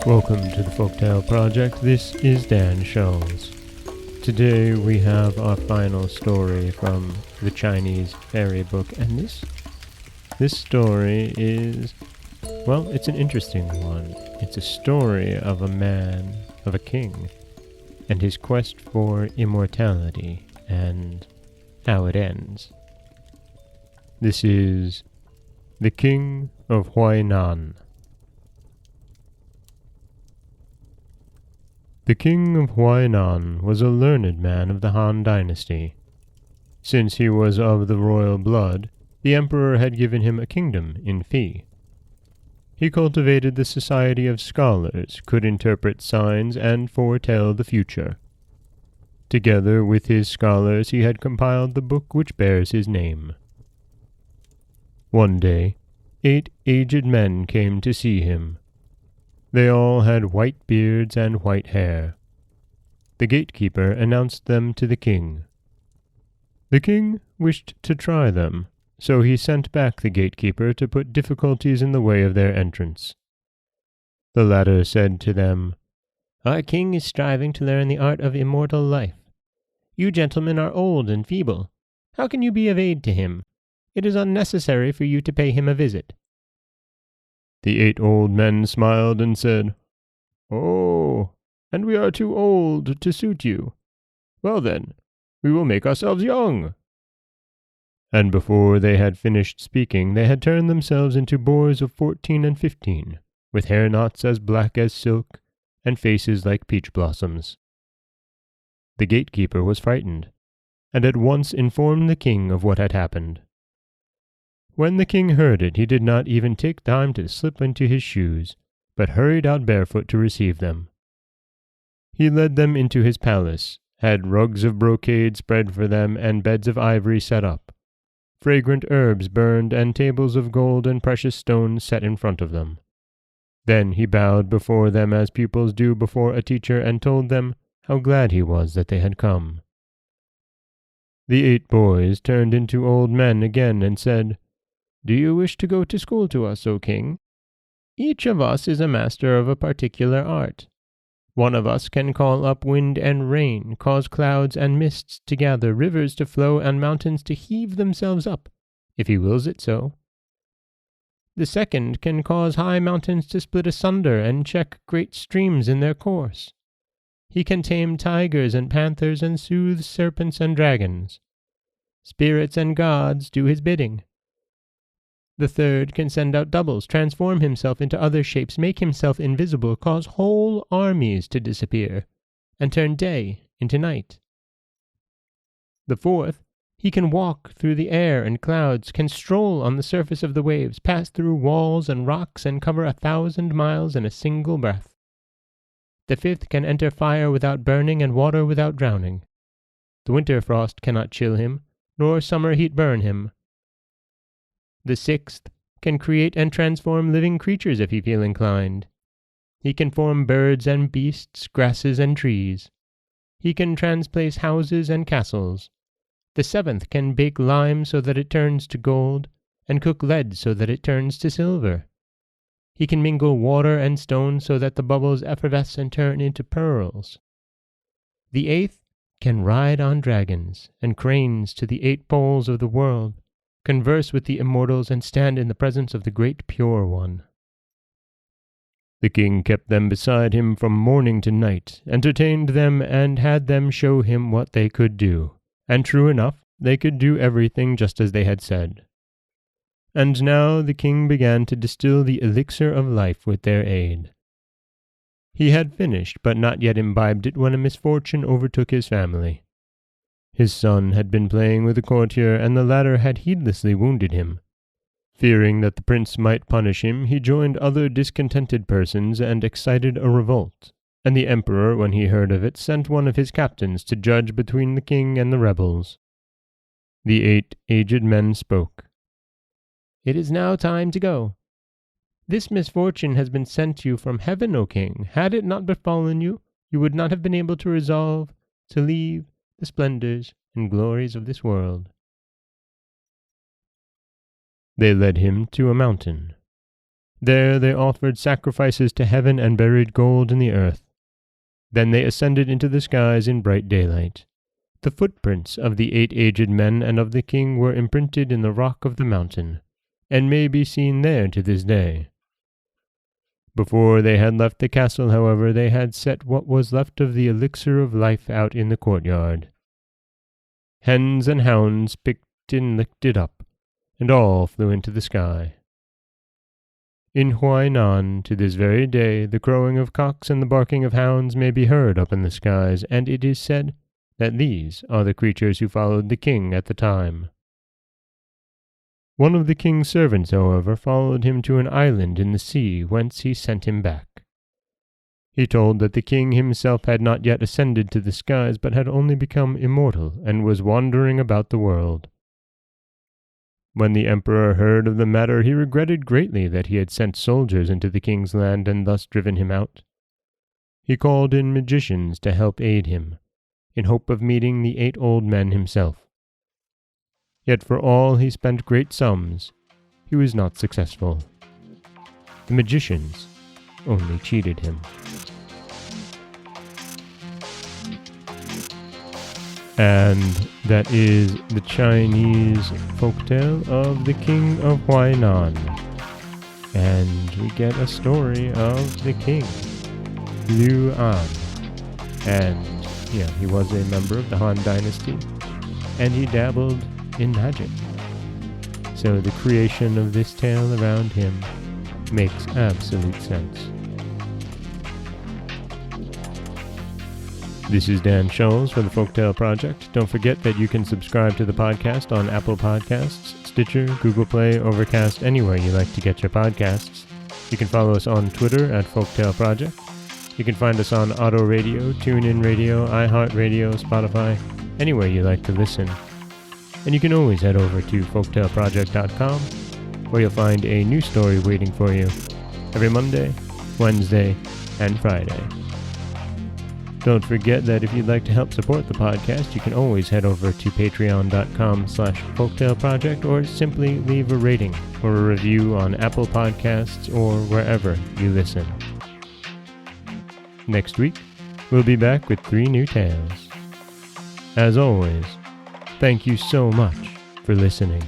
Welcome to the Folktale Project. This is Dan Scholes. Today we have our final story from the Chinese fairy book, and this story is, well, it's an interesting one. It's a story of a king, and his quest for immortality, and how it ends. This is the King of Huai Nan. The King of Huai Nan was a learned man of the Han dynasty. Since he was of the royal blood, the emperor had given him a kingdom in fee. He cultivated the society of scholars, could interpret signs, and foretell the future. Together with his scholars he had compiled the book which bears his name. One day, 8 aged men came to see him. They all had white beards and white hair. The gatekeeper announced them to the king. The king wished to try them, so he sent back the gatekeeper to put difficulties in the way of their entrance. The latter said to them, "Our king is striving to learn the art of immortal life. You gentlemen are old and feeble. How can you be of aid to him? It is unnecessary for you to pay him a visit." The 8 old men smiled and said, "Oh, and we are too old to suit you. Well then, we will make ourselves young." And before they had finished speaking, they had turned themselves into boys of 14 and 15, with hair knots as black as silk, and faces like peach blossoms. The gatekeeper was frightened, and at once informed the king of what had happened. When the king heard it, he did not even take time to slip into his shoes, but hurried out barefoot to receive them. He led them into his palace, had rugs of brocade spread for them, and beds of ivory set up, fragrant herbs burned, and tables of gold and precious stones set in front of them. Then he bowed before them as pupils do before a teacher, and told them how glad he was that they had come. The 8 boys turned into old men again and said, "Do you wish to go to school to us, O king? Each of us is a master of a particular art. One of us can call up wind and rain, cause clouds and mists to gather, rivers to flow, and mountains to heave themselves up, if he wills it so. The second can cause high mountains to split asunder and check great streams in their course. He can tame tigers and panthers and soothe serpents and dragons. Spirits and gods do his bidding. The third can send out doubles, transform himself into other shapes, make himself invisible, cause whole armies to disappear, and turn day into night. The fourth, he can walk through the air and clouds, can stroll on the surface of the waves, pass through walls and rocks, and cover 1,000 miles in a single breath. The fifth can enter fire without burning and water without drowning. The winter frost cannot chill him, nor summer heat burn him. The sixth can create and transform living creatures if he feel inclined. He can form birds and beasts, grasses and trees. He can transplace houses and castles. The seventh can bake lime so that it turns to gold, and cook lead so that it turns to silver. He can mingle water and stone so that the bubbles effervesce and turn into pearls. The eighth can ride on dragons and cranes to the 8 poles of the world, converse with the immortals, and stand in the presence of the great Pure One." The king kept them beside him from morning to night, entertained them, and had them show him what they could do, and true enough, they could do everything just as they had said. And now the king began to distill the elixir of life with their aid. He had finished, but not yet imbibed it, when a misfortune overtook his family. His son had been playing with a courtier, and the latter had heedlessly wounded him. Fearing that the prince might punish him, he joined other discontented persons and excited a revolt, and the emperor, when he heard of it, sent one of his captains to judge between the king and the rebels. The 8 aged men spoke. "It is now time to go. This misfortune has been sent you from heaven, O king. Had it not befallen you, you would not have been able to resolve to leave the splendors and glories of this world. They led him to a mountain. There they offered sacrifices to heaven and buried gold in the earth. Then they ascended into the skies in bright daylight. The footprints of the 8 aged men and of the king were imprinted in the rock of the mountain, and may be seen there to this day. Before they had left the castle, however, they had set what was left of the elixir of life out in the courtyard. Hens and hounds picked and licked it up, and all flew into the sky. In Huai Nan, to this very day, the crowing of cocks and the barking of hounds may be heard up in the skies, and it is said that these are the creatures who followed the king at the time. One of the king's servants, however, followed him to an island in the sea, whence he sent him back. He told that the king himself had not yet ascended to the skies, but had only become immortal, and was wandering about the world. When the emperor heard of the matter, he regretted greatly that he had sent soldiers into the king's land and thus driven him out. He called in magicians to help aid him, in hope of meeting the 8 old men himself. Yet for all he spent great sums, he was not successful. The magicians only cheated him. And that is the Chinese folktale of the King of Huai Nan. And we get a story of the king, Liu An. And he was a member of the Han Dynasty, and he dabbled in magic. So the creation of this tale around him makes absolute sense. This is Dan Scholes for the Folktale Project. Don't forget that you can subscribe to the podcast on Apple Podcasts, Stitcher, Google Play, Overcast, anywhere you like to get your podcasts. You can follow us on Twitter at Folktale Project. You can find us on Auto Radio, TuneIn Radio, iHeartRadio, Spotify, anywhere you like to listen. And you can always head over to folktaleproject.com, where you'll find a new story waiting for you every Monday, Wednesday, and Friday. Don't forget that if you'd like to help support the podcast, you can always head over to patreon.com/folktaleproject, or simply leave a rating or a review on Apple Podcasts or wherever you listen. Next week, we'll be back with 3 new tales. As always, thank you so much for listening.